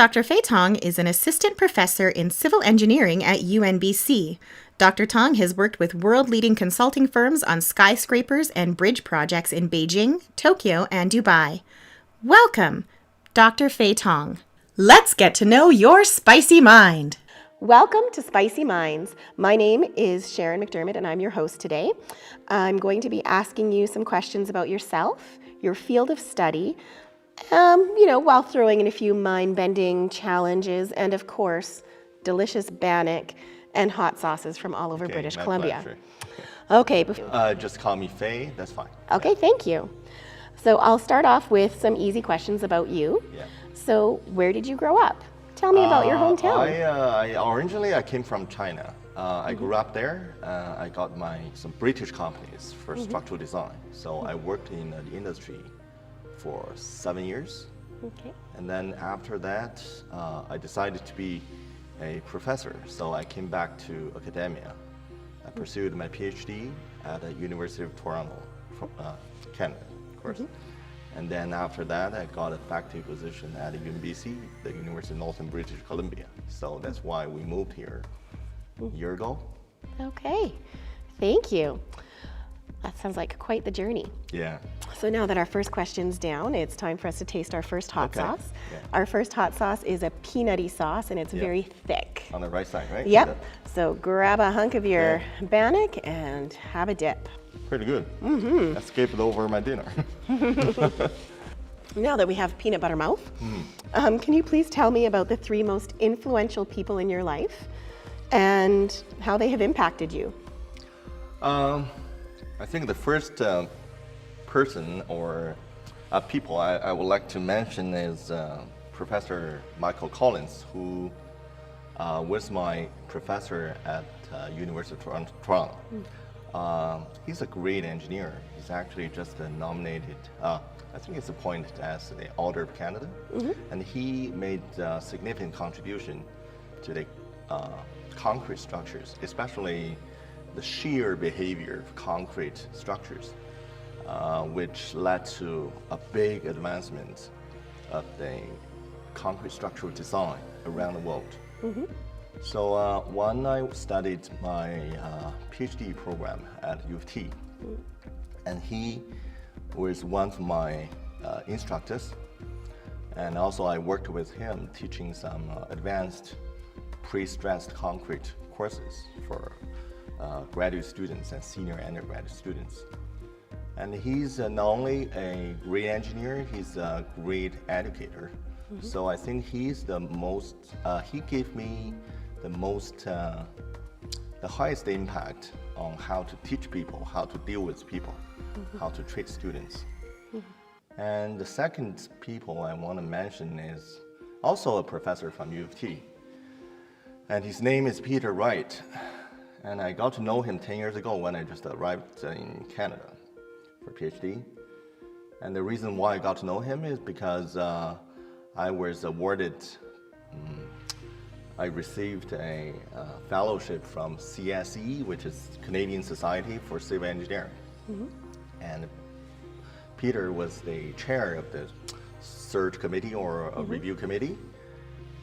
Dr. Fei Tong is an assistant professor in civil engineering at UNBC. Dr. Tong has worked with world-leading consulting firms on skyscrapers and bridge projects in Beijing, Tokyo, and Dubai. Welcome, Dr. Fei Tong. Let's get to know your spicy mind. Welcome to Spicy Minds. My name is Sharon McDermott and I'm your host today. I'm going to be asking you some questions about yourself, your field of study, while throwing in a few mind-bending challenges and, of course, delicious bannock and hot sauces from all over British Columbia. Pleasure. Okay. Just call me Fei, that's fine. Okay, thank you. So I'll start off with some easy questions about you. Yeah. So where did you grow up? Tell me about your hometown. Originally I came from China. I grew up there. I got some British companies for structural design. So I worked in the industry for 7 years. Okay. And then after that, I decided to be a professor. So I came back to academia. I pursued my PhD at the University of Toronto, Canada, of course. And then after that, I got a faculty position at UNBC, the University of Northern British Columbia. So that's why we moved here a year ago. Okay, thank you. That sounds like quite the journey. Yeah. So now that our first question's down, it's time for us to taste our first hot sauce. Yeah. Our first hot sauce is a peanutty sauce and it's very thick. On the right side, right? Yep. So grab a hunk of your bannock and have a dip. Pretty good. Escaped over my dinner. Now that we have peanut butter mouth, can you please tell me about the 3 most influential people in your life and how they have impacted you? I think the first person or people I would like to mention is Professor Michael Collins, who was my professor at University of Toronto. He's a great engineer. He's actually just nominated, I think he's appointed as the Order of Canada. And he made a significant contribution to the concrete structures, especially the shear behavior of concrete structures, which led to a big advancement of the concrete structural design around the world. So when I studied my PhD program at U of T, and he was one of my instructors, and also I worked with him teaching some advanced pre-stressed concrete courses for graduate students and senior undergraduate students. And he's not only a great engineer, he's a great educator. So I think he's the most, he gave me the highest impact on how to teach people, how to deal with people, how to treat students. And the second people I want to mention is also a professor from U of T. And his name is Peter Wright. And I got to know him 10 years ago when I just arrived in Canada for PhD. And the reason why I got to know him is because I was awarded, I received a fellowship from CSE, which is Canadian Society for Civil Engineering. And Peter was the chair of the search committee or a review committee.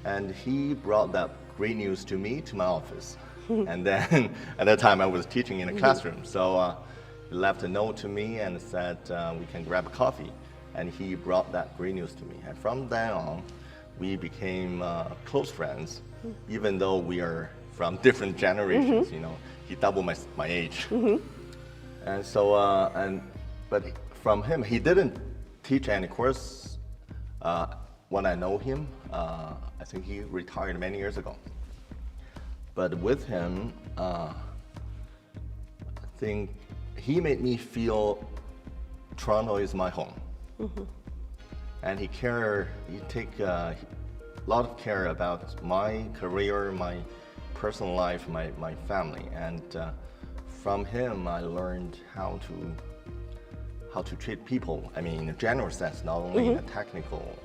And he brought that great news to me, to my office. And then at that time I was teaching in a classroom. So he left a note to me and said, we can grab a coffee. And he brought that great news to me. And from then on, we became close friends, even though we are from different generations. You know, he doubled my age. And so, but from him, he didn't teach any course. When I know him, I think he retired many years ago. But with him, I think he made me feel Toronto is my home. And he take a lot of care about my career, my personal life, my family. And from him, I learned how to treat people. I mean, in a general sense, not only in a technical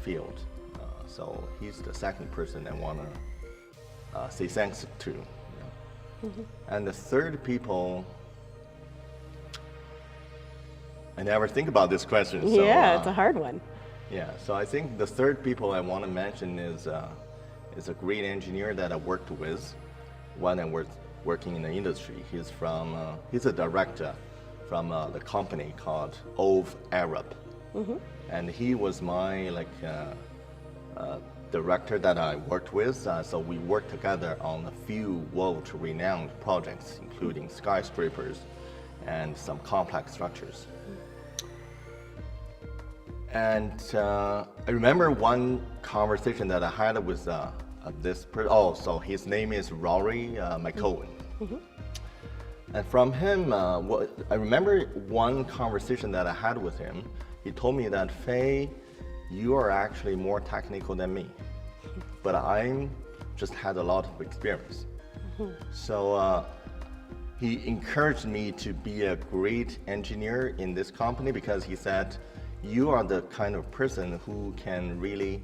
field. So he's the second person I want to say thanks to. And the third people, I never think about this question. So, yeah, it's a hard one. Yeah, so I think the third people I want to mention is a great engineer that I worked with when I was working in the industry. He's a director from the company called OV Arab. And he was my director that I worked with. So we worked together on a few world-renowned projects, including skyscrapers and some complex structures. And I remember one conversation that I had with this person. Oh, so his name is Rory McCowan. And from him, I remember one conversation that I had with him. He told me that, Fei, you are actually more technical than me, but I just had a lot of experience. So he encouraged me to be a great engineer in this company because he said, you are the kind of person who can really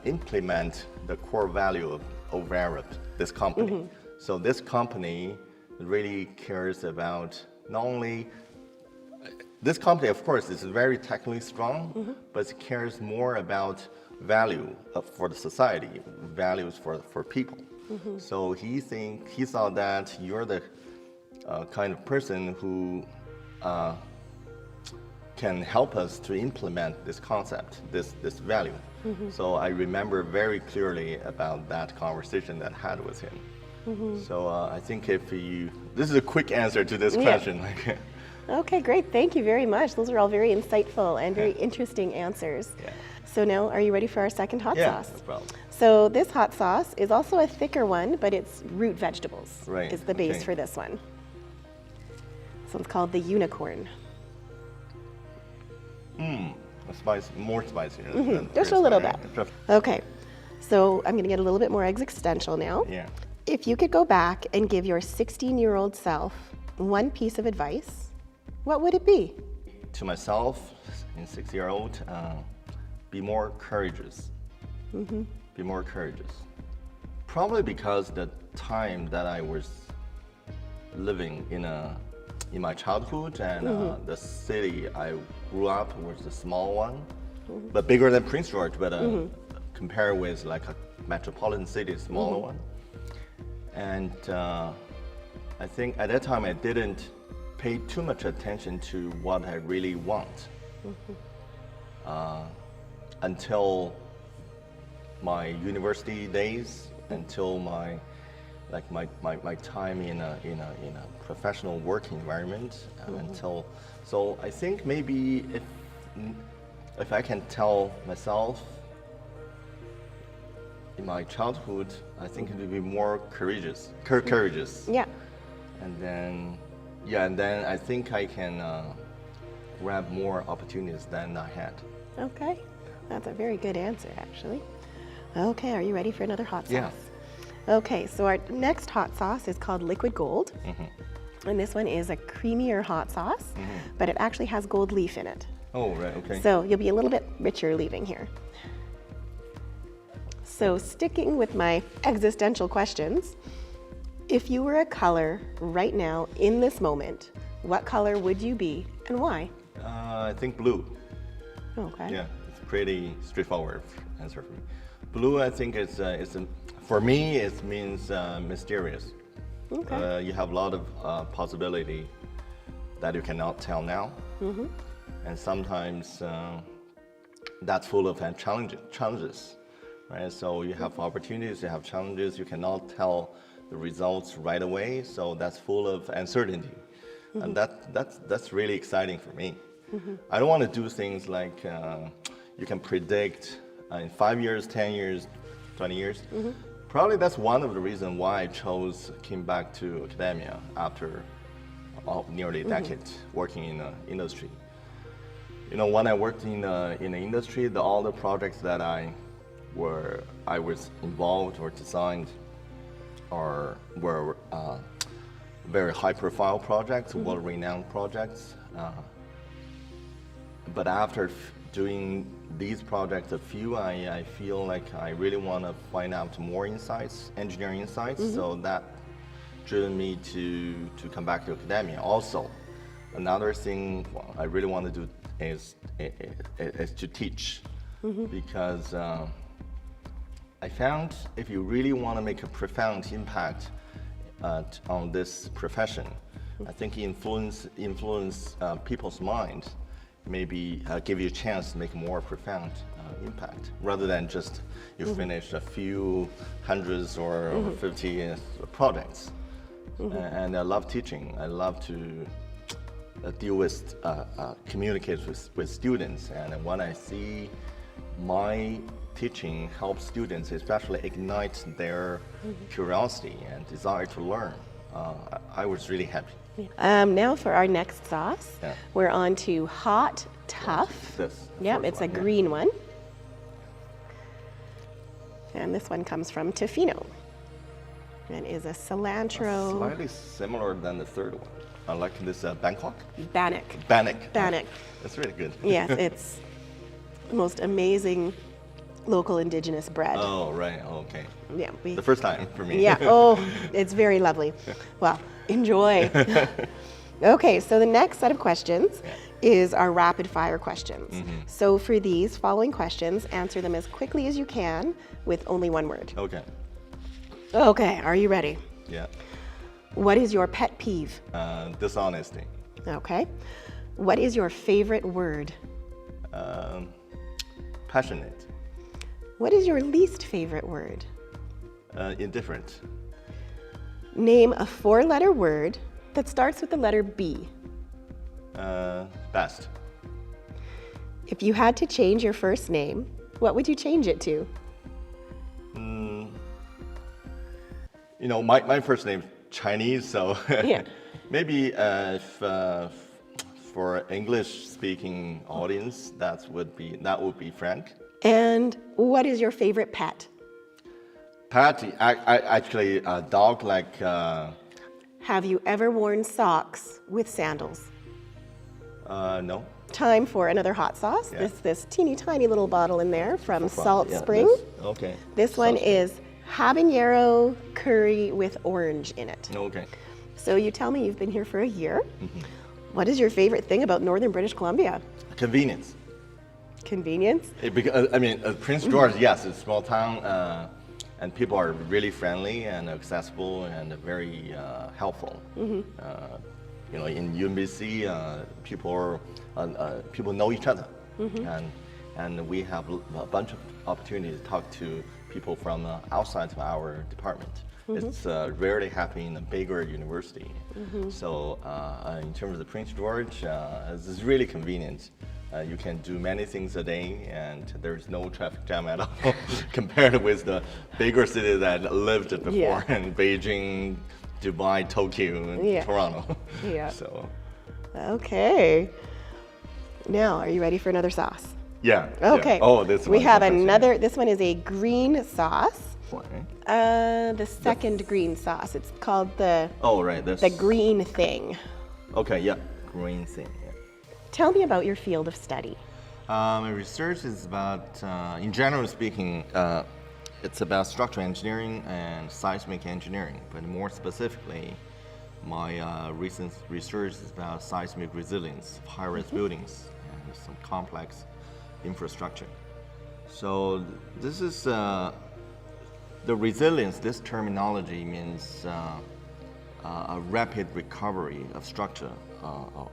implement the core value of Arab, this company. So this company really cares about not only, this company of course is very technically strong, but it cares more about value for the society, values for people. So he thought that you're the kind of person who can help us to implement this concept, this value. So I remember very clearly about that conversation that I had with him. So I think this is a quick answer to this question. Okay, great. Thank you very much. Those are all very insightful and very interesting answers. So now, are you ready for our second hot sauce? No problem. So this hot sauce is also a thicker one, but it's root vegetables is the base for this one. So it's called the unicorn. More spicy. Just a little bit. Okay, so I'm going to get a little bit more existential now. Yeah. If you could go back and give your 16-year-old self one piece of advice, what would it be? To myself, in 6-year-old, be more courageous. Be more courageous. Probably because the time that I was living in my childhood and the city I grew up was a small one, but bigger than Prince George, but compared with like a metropolitan city, smaller one. And I think at that time I didn't pay too much attention to what I really want until my university days, until my time in a professional working environment, so I think maybe if I can tell myself in my childhood, I think it would be more courageous. Yeah. And then I think I can grab more opportunities than I had. Okay, that's a very good answer, actually. Okay, are you ready for another hot sauce? Yeah. Okay, so our next hot sauce is called Liquid Gold. And this one is a creamier hot sauce, but it actually has gold leaf in it. Oh, right, okay. So you'll be a little bit richer leaving here. So sticking with my existential questions, if you were a color right now in this moment, what color would you be and why? I think blue. Okay. Yeah, it's a pretty straightforward answer for me. Blue, I think for me, it means mysterious. Okay. You have a lot of possibility that you cannot tell now. And sometimes that's full of challenges, right? So you have opportunities, you have challenges, you cannot tell the results right away, so that's full of uncertainty. And that's really exciting for me. I don't want to do things like you can predict in 5 years, 10 years, 20 years. Probably that's one of the reasons why I came back to academia after nearly a decade working in the industry. You know, when I worked in the industry, all the projects that I was involved or designed were very high-profile projects, well-renowned projects. But after doing these projects, I feel like I really want to find out more insights, engineering insights. So that driven me to come back to academia. Also, another thing I really want to do is to teach. because I found if you really want to make a profound impact on this profession, I think influence people's minds, maybe give you a chance to make a more profound impact, rather than just you finish a few hundreds or 50 projects. And I love teaching. I love to deal with, communicate with students. And when I see my teaching help students, especially ignite their curiosity and desire to learn, I was really happy. Now for our next sauce, Yeah. we're on to Hot Tough. This, the Yep, first it's a one, yeah. green one. And this one comes from Tofino and is a cilantro. Slightly similar than the third one. I like this Bangkok. Bannock. Bannock. Bannock. That's really good. Yes, it's the most amazing local indigenous bread. Oh, right. Okay. Yeah, The first time for me. yeah. Oh, it's very lovely. Well, enjoy. Okay, so the next set of questions is our rapid fire questions. So for these following questions, answer them as quickly as you can with only one word. Okay. Okay, are you ready? Yeah. What is your pet peeve? Dishonesty. Okay. What is your favorite word? Passionate. What is your least favorite word? Indifferent. Name a four-letter word that starts with the letter B. Best. If you had to change your first name, what would you change it to? You know, my first name's Chinese, so Yeah. maybe if, for English-speaking audience, that would be Frank. And what is your favorite pet? Patty, actually, a dog like. Have you ever worn socks with sandals? No. Time for another hot sauce. Yeah. This teeny tiny little bottle in there from Salt Yeah, Spring. Okay. This one Salt is habanero curry with orange in it. Spring. Okay. So you tell me you've been here for a year. What is your favorite thing about northern British Columbia? Convenience. Convenience? Because, I mean, Prince George, yes, it's a small town, and people are really friendly and accessible and very helpful. You know, in UNBC, people know each other, and we have a bunch of opportunities to talk to people from outside of our department. It's rarely happening in a bigger university. So in terms of the Prince George, it's really convenient. You can do many things a day, and there's no traffic jam at all compared with the bigger cities that lived before in Beijing, Dubai, Tokyo, and Toronto. Yeah. So. Okay. Now, are you ready for another sauce? Yeah. Okay. Yeah. Oh, this one. We have another. This one is a green sauce. Okay. The second green sauce. It's called the Oh, right. This. the green thing. Okay. Yeah. Green thing. Yeah. Tell me about your field of study. My research is about, in general speaking, it's about structural engineering and seismic engineering. But more specifically, my recent research is about seismic resilience of high-rise buildings and some complex infrastructure. So this is the resilience. This terminology means a rapid recovery of structure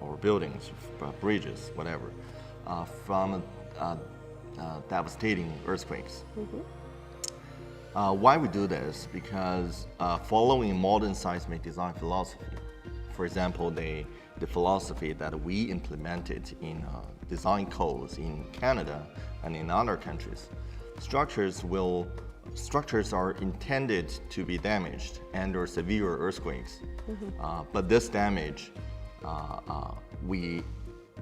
or buildings, bridges, whatever, from devastating earthquakes. Why we do this? Because following modern seismic design philosophy, for example, the philosophy that we implemented in design codes in Canada and in other countries, structures are intended to be damaged under severe earthquakes. But this damage, we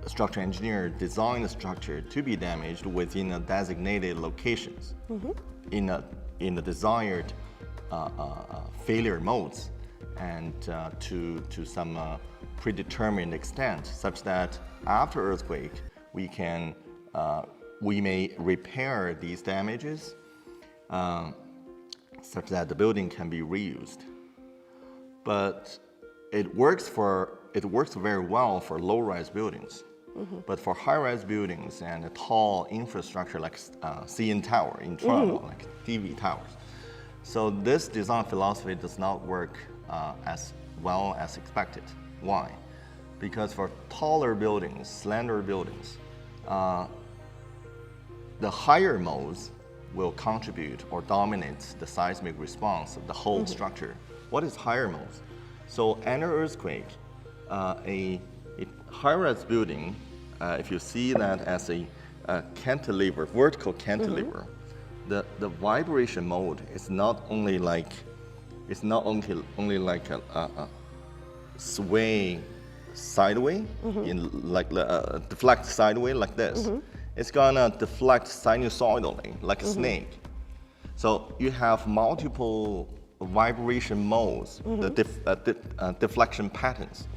structural engineer designed the structure to be damaged within a designated locations in the desired failure modes, and to some predetermined extent, such that after earthquake we may repair these damages such that the building can be reused. But it works very well for low-rise buildings. But for high-rise buildings and a tall infrastructure like CN Tower in Toronto, like TV towers, so this design philosophy does not work as well as expected. Why? Because for taller buildings, slender buildings, the higher modes will contribute or dominate the seismic response of the whole structure. What is higher modes? So under earthquake, a high-rise building, if you see that as a cantilever, vertical cantilever, the vibration mode is not only like a sway sideways, deflect sideways like this. It's gonna deflect sinusoidally like a snake. So you have multiple vibration modes, the deflection patterns.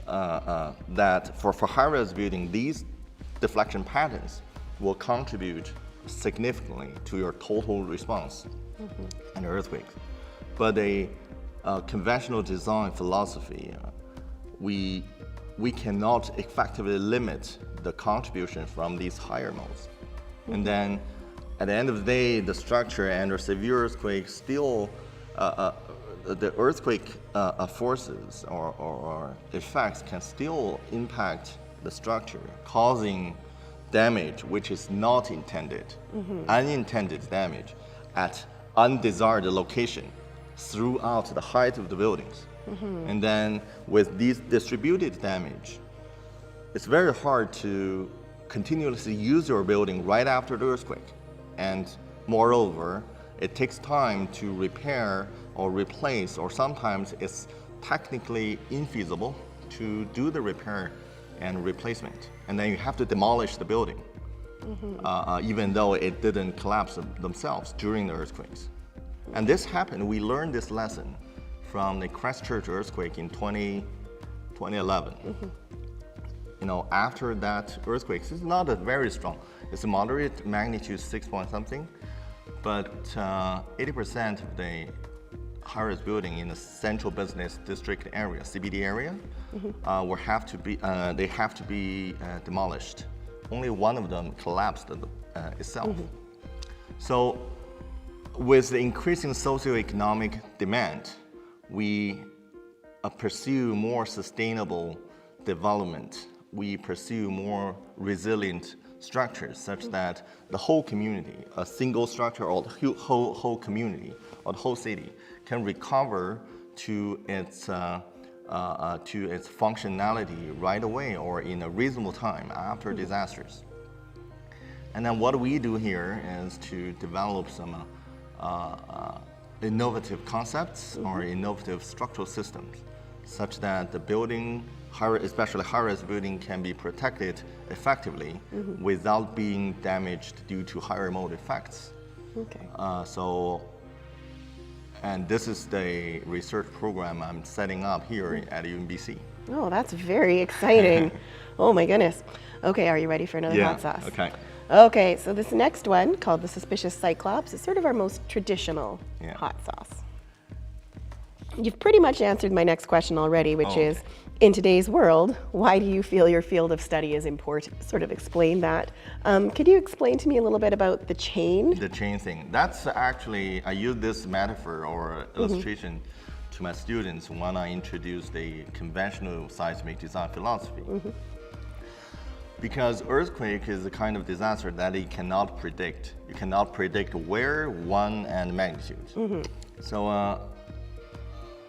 That for high-rise building, these deflection patterns will contribute significantly to your total response and earthquakes. But a conventional design philosophy, we cannot effectively limit the contribution from these higher modes. And then at the end of the day, the structure under severe earthquake still, the earthquake forces or effects can still impact the structure, causing damage which is not intended, unintended damage at undesired location throughout the height of the buildings. And then with these distributed damage, it's very hard to continuously use your building right after the earthquake. And moreover, it takes time to repair or replace, or sometimes it's technically infeasible to do the repair and replacement. And then you have to demolish the building, even though it didn't collapse themselves during the earthquakes. And this happened, we learned this lesson from the Christchurch earthquake in 2011. You know, after that earthquake, it's not a very strong, it's a moderate magnitude, 6 point something, but 80% of the high-rise building in the central business district area, CBD area, they have to be demolished. Only one of them collapsed itself. So with the increasing socioeconomic demand, we pursue more sustainable development. We pursue more resilient structures such that the whole community, a single structure or the whole community or the whole city can recover to its functionality right away or in a reasonable time after disasters. And then what we do here is to develop some innovative concepts or innovative structural systems such that the building, especially high-rise building, can be protected effectively without being damaged due to higher mode effects. And this is the research program I'm setting up here at UNBC. Oh, that's very exciting. Oh my goodness. Okay, are you ready for another hot sauce? Okay. Okay, so this next one, called the Suspicious Cyclops, is sort of our most traditional hot sauce. You've pretty much answered my next question already, which is, in today's world, why do you feel your field of study is important? Sort of explain that. Could you explain to me a little bit about the chain? The chain thing. That's actually, I use this metaphor or illustration to my students when I introduce the conventional seismic design philosophy. Because earthquake is a kind of disaster that you cannot predict. You cannot predict where, when, and magnitude. So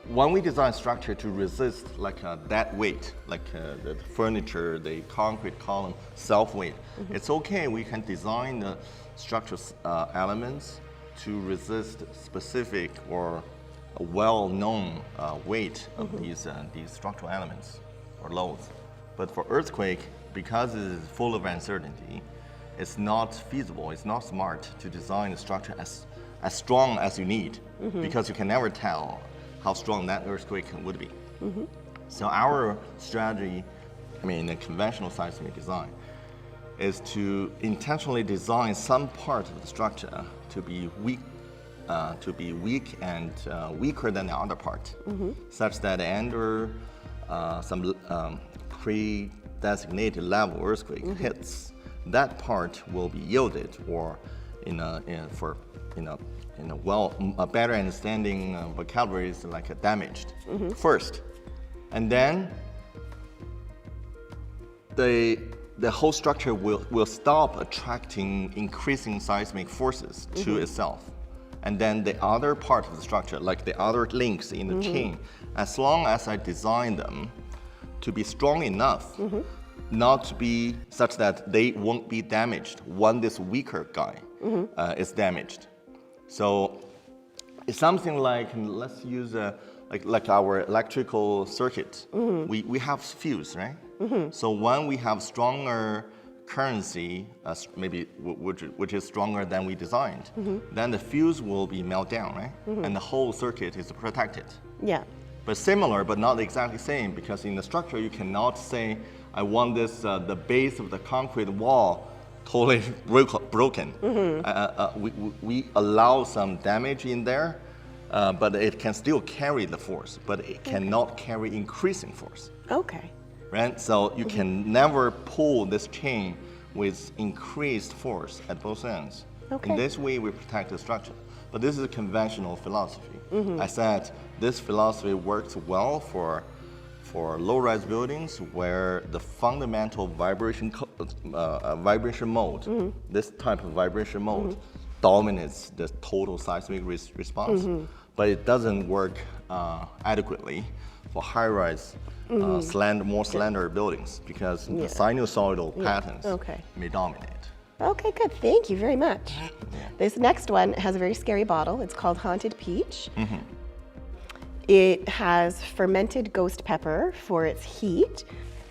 when we design structure to resist like that weight, like the furniture, the concrete column, self-weight, it's okay. We can design the structural elements to resist specific or a well-known weight of these structural elements or loads. But for earthquake, because it is full of uncertainty, it's not feasible, it's not smart to design a structure as strong as you need, because you can never tell how strong that earthquake would be. So our strategy, in conventional seismic design, is to intentionally design some part of the structure to be weak and weaker than the other part, such that under some designated level earthquake hits, that part will be yielded, or a better understanding vocabulary is like damaged first, and then the whole structure will stop attracting increasing seismic forces to itself. And then the other part of the structure, like the other links in the chain, as long as I design them to be strong enough not to be such that they won't be damaged when this weaker guy is damaged. So it's something like, let's use like our electrical circuit. We have fuse, right? So when we have stronger currency, maybe which is stronger than we designed, then the fuse will be melt down, right? And the whole circuit is protected. Yeah. But similar, but not exactly same, because in the structure you cannot say, I want this the base of the concrete wall totally broken. We allow some damage in there, but it can still carry the force, but it cannot carry increasing force. Okay. Right? So you can never pull this chain with increased force at both ends. Okay. In this way, we protect the structure. But this is a conventional philosophy. I said this philosophy works well for low-rise buildings where the fundamental vibration mode, this type of vibration mode, dominates the total seismic response. But it doesn't work adequately for high-rise, more slender buildings, because the sinusoidal patterns may dominate. Okay, good. Thank you very much. This next one has a very scary bottle. It's called Haunted Peach. It has fermented ghost pepper for its heat.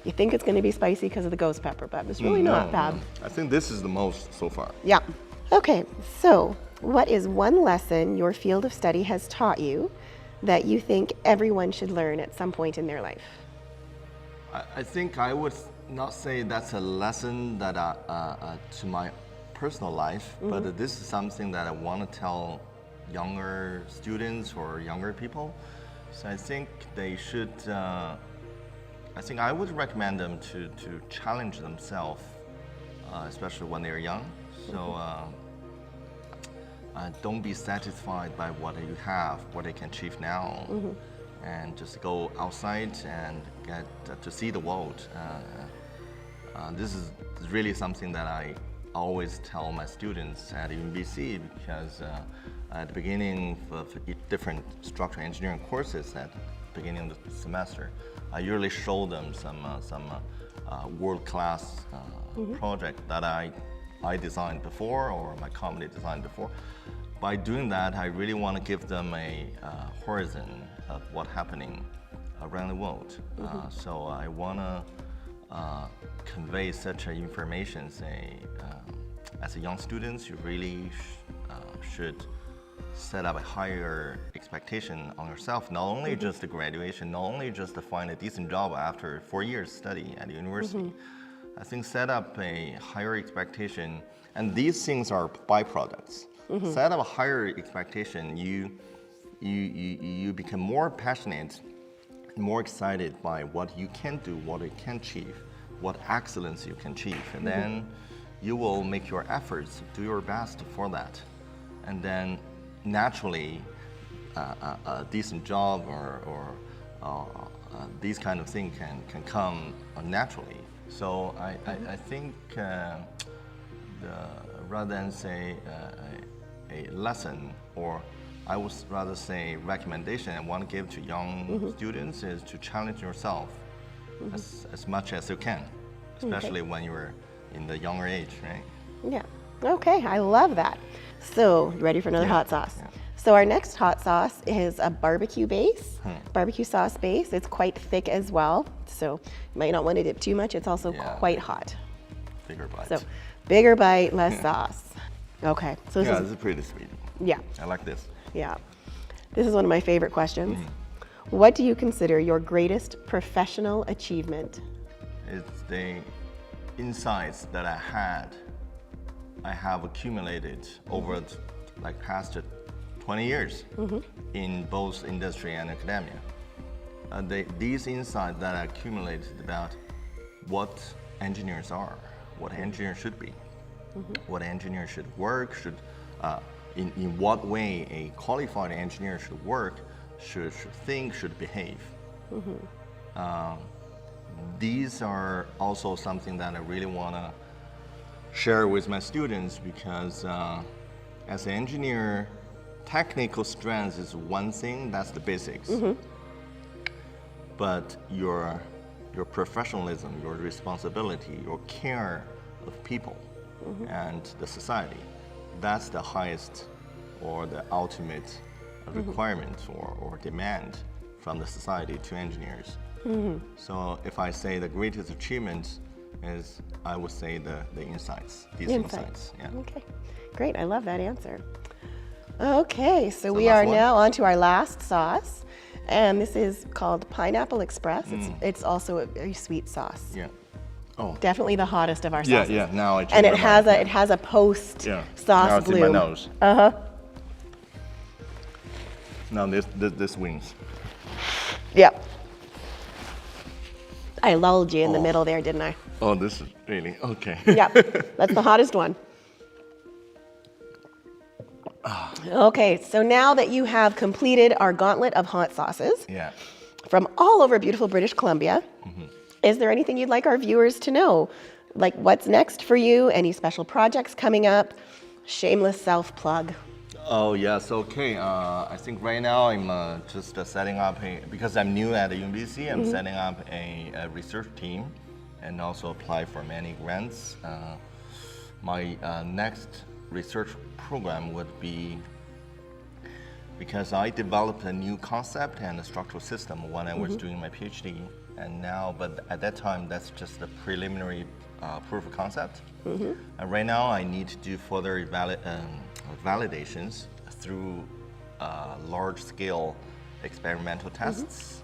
You think it's going to be spicy because of the ghost pepper, but it's really not bad. I think this is the most so far. Yeah. Okay, so what is one lesson your field of study has taught you that you think everyone should learn at some point in their life? I think I would not say that's a lesson that to my personal life, but this is something that I want to tell younger students or younger people. So I think they should, I think I would recommend them to challenge themselves, especially when they're young. So don't be satisfied by what you have, what you can achieve now, and just go outside and get to see the world. This is really something that I always tell my students at UNBC, because at the beginning of different structural engineering courses at the beginning of the semester, I usually show them some world-class project that I designed before, or my company designed before. By doing that, I really want to give them a horizon of what's happening around the world. So I want to convey such information. Say, as a young student, you really should set up a higher expectation on yourself. Not only just the graduation, not only just to find a decent job after 4 years study at university. I think set up a higher expectation, and these things are byproducts. Set up a higher expectation, you become more passionate, more excited by what you can do, what you can achieve, what excellence you can achieve, and then you will make your efforts, do your best for that, and then naturally a decent job or these kind of things can come naturally. So I think rather than say a lesson, or I would rather say recommendation I want to give to young students, is to challenge yourself as much as you can, especially when you're in the younger age, right? Yeah. Okay, I love that. So, you ready for another hot sauce? Yeah. So our next hot sauce is a barbecue base, barbecue sauce base. It's quite thick as well, so you might not want to dip too much. It's also quite hot. Bigger bite. So, bigger bite, less sauce. Okay. So this is pretty sweet. Yeah. I like this. Yeah. This is one of my favorite questions. What do you consider your greatest professional achievement? It's the insights that I have accumulated over like past 20 years in both industry and academia. These insights that I accumulated about what engineers are, what engineers should be, what engineers should work, in what way a qualified engineer should work, should think, should behave. These are also something that I really want to share with my students, because as an engineer, technical strength is one thing, that's the basics. But your professionalism, your responsibility, your care of people and the society, that's the highest or the ultimate requirement or demand from the society to engineers. So if I say the greatest achievement is, I would say the insights, these insights. Yeah. Okay, great. I love that answer. Okay, so we last are one. now on to our last sauce, and this is called Pineapple Express. It's also a very sweet sauce. Yeah. Oh. Definitely the hottest of our Yeah, sauces. yeah. Now I And it change my has mind. it has a post Yeah. sauce Now it's bloom. in my nose. Now this wins. Yep. I lulled you in the middle there, didn't I? Oh, this is really okay. Yep. That's the hottest one. Okay, so now that you have completed our gauntlet of hot sauces Yeah. from all over beautiful British Columbia, is there anything you'd like our viewers to know? Like what's next for you? Any special projects coming up? Shameless self-plug. Oh yes, okay. I think right now I'm just setting up because I'm new at the UNBC, I'm setting up a research team and also apply for many grants. My next research program would be, because I developed a new concept and a structural system when I was doing my PhD, and now, but at that time that's just a preliminary proof of concept. And right now I need to do further validations through large-scale experimental tests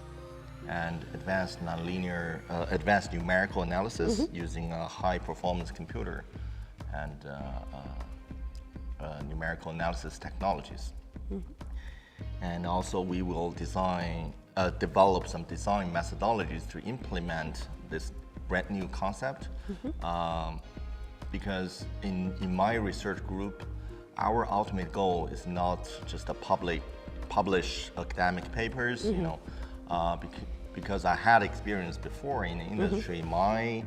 and advanced nonlinear, advanced numerical analysis using a high-performance computer and numerical analysis technologies. And also we will develop some design methodologies to implement this brand new concept. Because in my research group, our ultimate goal is not just to publish academic papers, you know, because I had experience before in the industry. My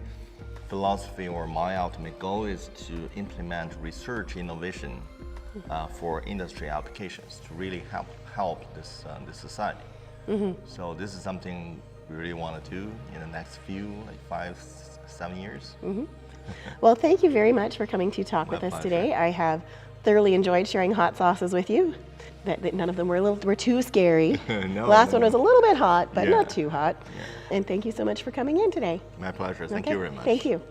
philosophy or my ultimate goal is to implement research innovation for industry applications to really help this society. So this is something we really want to do in the next few, like 5-7 years. Well, thank you very much for coming to talk with us pleasure. today. I have thoroughly enjoyed sharing hot sauces with you. That none of them were too scary. No, Last no. one was a little bit hot, but Yeah. not too hot. And thank you so much for coming in today. My pleasure. Thank Okay? you very much. Thank you.